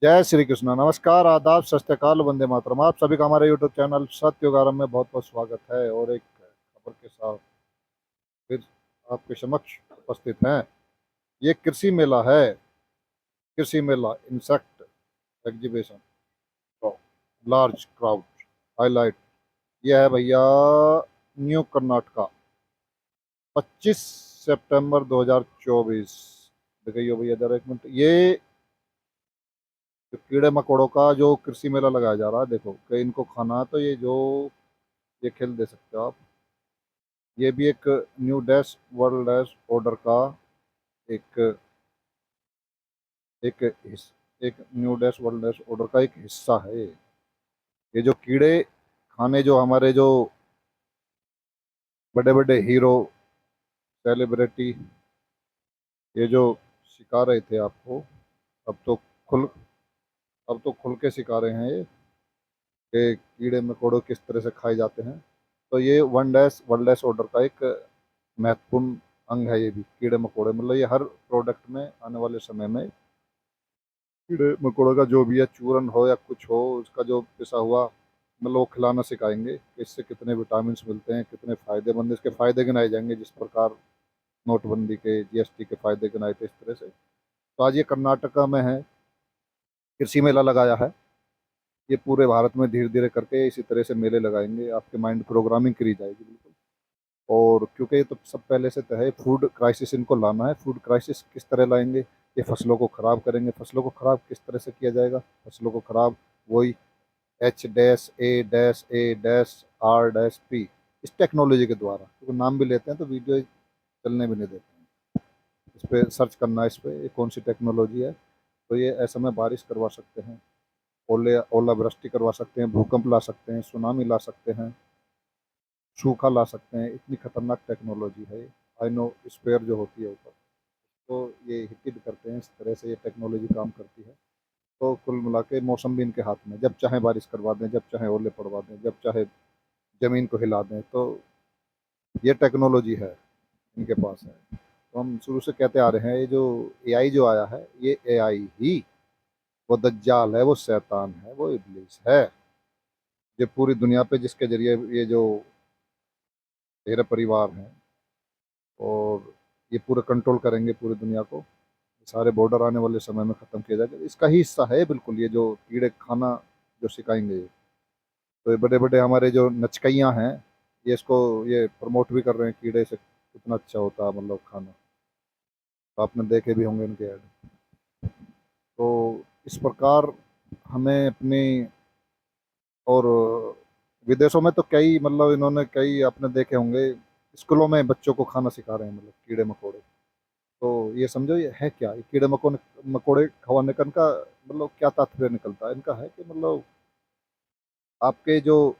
जय श्री कृष्ण। नमस्कार, आदाब, सत श्री अकाल, वंदे मातरम। आप सभी का हमारे यूट्यूब चैनल सत्युगारम में बहुत बहुत स्वागत है। और एक खबर के साथ फिर आपके समक्ष उपस्थित हैं। ये कृषि मेला है। कृषि मेला insect exhibition, large crowd highlight. ये है भैया, न्यू कर्नाटका, 25 सितंबर 2024। दिखाइए भैया जरा एक मिनट। ये जो कीड़े मकोड़ों का जो कृषि मेला लगाया जा रहा है, देखो कि इनको खाना है तो ये जो ये खेल दे सकते हो आप। ये भी एक new dash world dash order का एक एक एक new dash world dash order का एक हिस्सा है ये जो कीड़े खाने, जो हमारे जो बड़े बड़े हीरो सेलिब्रिटी ये जो सिखा रहे थे आपको, अब तो खुल अब तो खुल के सिखा रहे हैं ये कि कीड़े मकोड़े किस तरह से खाए जाते हैं। तो ये one dash world dash order का एक महत्वपूर्ण अंग है। ये भी कीड़े मकोड़े, मतलब ये हर प्रोडक्ट में आने वाले समय में कीड़े मकोड़ों का जो भी है, चूरन हो या कुछ हो, उसका जो पिसा हुआ, मतलब वो खिलाना सिखाएंगे कि इससे कितने विटामिन मिलते हैं, कितने फायदेमंद, इसके फायदे गिनाए जाएंगे जिस प्रकार नोटबंदी के जीएसटी के फायदे गिनाए थे, इस तरह से। तो आज ये कर्नाटका में है, कृषि मेला लगाया है। ये पूरे भारत में धीरे धीरे करके इसी तरह से मेले लगाएंगे, आपके माइंड प्रोग्रामिंग करी जाएगी बिल्कुल। और क्योंकि ये तो सब पहले से तय है, फूड क्राइसिस इनको लाना है। फूड क्राइसिस किस तरह लाएंगे? ये फसलों को खराब करेंगे। फसलों को खराब किस तरह से किया जाएगा? फसलों को खराब वही H-A-A-R-P, इस टेक्नोलॉजी के द्वारा। क्योंकि नाम भी लेते हैं तो वीडियो चलने भी नहीं देते हैं। इस पर सर्च करना है, इस पर ये कौन सी टेक्नोलॉजी है। तो ये ऐसे में बारिश करवा सकते हैं, ओलावृष्टि करवा सकते हैं, भूकंप ला सकते हैं, सुनामी ला सकते हैं, सूखा ला सकते हैं। इतनी खतरनाक टेक्नोलॉजी है। आई नो स्पेयर जो होती है ऊपर, तो ये हिट करते हैं, इस तरह से ये टेक्नोलॉजी काम करती है। तो कुल मिला के मौसम भी इनके हाथ में, जब चाहे बारिश करवा दें, जब चाहे ओले पड़वा दें, जब चाहे जमीन को हिला दें। तो ये टेक्नोलॉजी है, इनके पास है। तो हम शुरू से कहते आ रहे हैं, ये जो एआई जो आया है, ये एआई ही वो दज्जाल है, वो शैतान है, वो इब्लीस है। ये पूरी दुनिया पे जिसके जरिए ये जो तेरह परिवार हैं, और ये पूरे कंट्रोल करेंगे पूरी दुनिया को। सारे बॉर्डर आने वाले समय में ख़त्म किया जाएगा। इसका ही हिस्सा है बिल्कुल ये जो कीड़े खाना जो सिखाएंगे ये। तो ये बड़े बड़े हमारे जो नचकइयाँ हैं, ये इसको ये प्रमोट भी कर रहे हैं, कीड़े से कितना अच्छा होता है मतलब खाना। तो आपने देखे भी होंगे इनके ऐड। तो इस प्रकार हमें अपनी, और विदेशों में तो कई, मतलब इन्होंने कई आपने देखे होंगे, स्कूलों में बच्चों को खाना सिखा रहे हैं, मतलब कीड़े मकोड़े। तो ये समझो ये है क्या, ये कीड़े मकोड़े मकोड़े खवाने का इनका मतलब क्या तात्पर्य निकलता है? इनका है कि मतलब आपके जो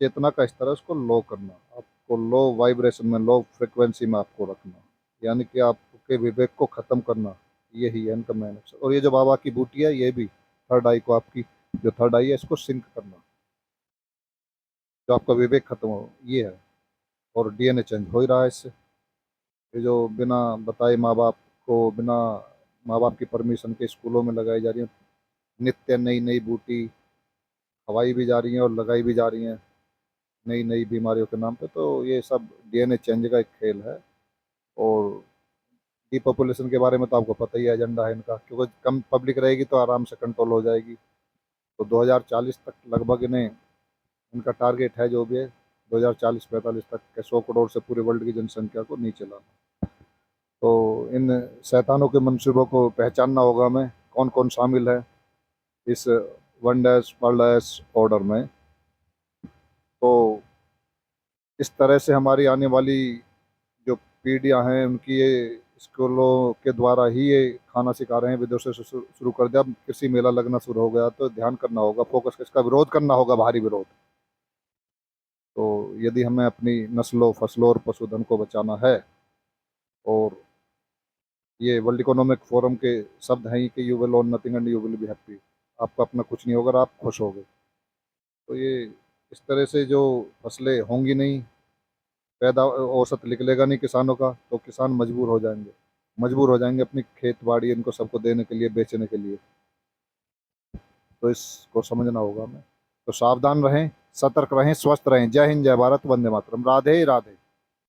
चेतना का स्तर है उसको लो करना, आपको लो वाइब्रेशन में, लो फ्रिक्वेंसी में आपको रखना, यानी कि आपके विवेक को खत्म करना। यही है इनका मेन अक्षर। और ये जो बाबा की बूटी है, ये भी थर्ड आई को, आपकी जो थर्ड आई है इसको सिंक करना, जो आपका विवेक खत्म हो, ये है। और डीएनए चेंज हो ही रहा है इससे। ये जो बिना बताए माँ बाप को, बिना माँ बाप की परमिशन के स्कूलों में लगाई जा रही है नित्य नई नई बूटी, खवाई भी जा रही हैं और लगाई भी जा रही हैं नई नई बीमारियों के नाम पे। तो ये सब डीएनए चेंज का एक खेल है। और डिपॉपुलेशन के बारे में तो आपको पता ही है, एजेंडा है इनका। क्योंकि कम पब्लिक रहेगी तो आराम से कंट्रोल हो जाएगी। तो 2040 तक लगभग इन्हें, इनका टारगेट है जो भी है, 2040-45 तक के 100 करोड़ से पूरे वर्ल्ड की जनसंख्या को नीचे लाना। तो इन शैतानों के मंसूबों को पहचानना होगा हमें, कौन कौन शामिल है इस one dash world dash order में। तो इस तरह से हमारी आने वाली जो पीढ़ियां हैं उनकी ये स्कूलों के द्वारा ही ये खाना सिखा रहे हैं। विदेशों से शुरू कर दिया, अब कृषि मेला लगना शुरू हो गया तो ध्यान करना होगा, फोकस इसका विरोध करना होगा, भारी विरोध। तो यदि हमें अपनी नस्लों, फसलों और पशुधन को बचाना है, और ये वर्ल्ड इकोनॉमिक फोरम के शब्द हैं कि you will own nothing and you will be happy. आपका अपना कुछ नहीं होगा और आप खुश होगे। तो ये इस तरह से जो फसलें होंगी नहीं, पैदा औसत निकलेगा नहीं किसानों का, तो किसान मजबूर हो जाएंगे, मजबूर हो जाएंगे अपनी खेत बाड़ी इनको सबको देने के लिए, बेचने के लिए। तो इसको समझना होगा हमें। तो सावधान रहें, सतर्क रहें, स्वस्थ रहें। जय हिंद, जय भारत, वंदे मातरम। राधे राधे।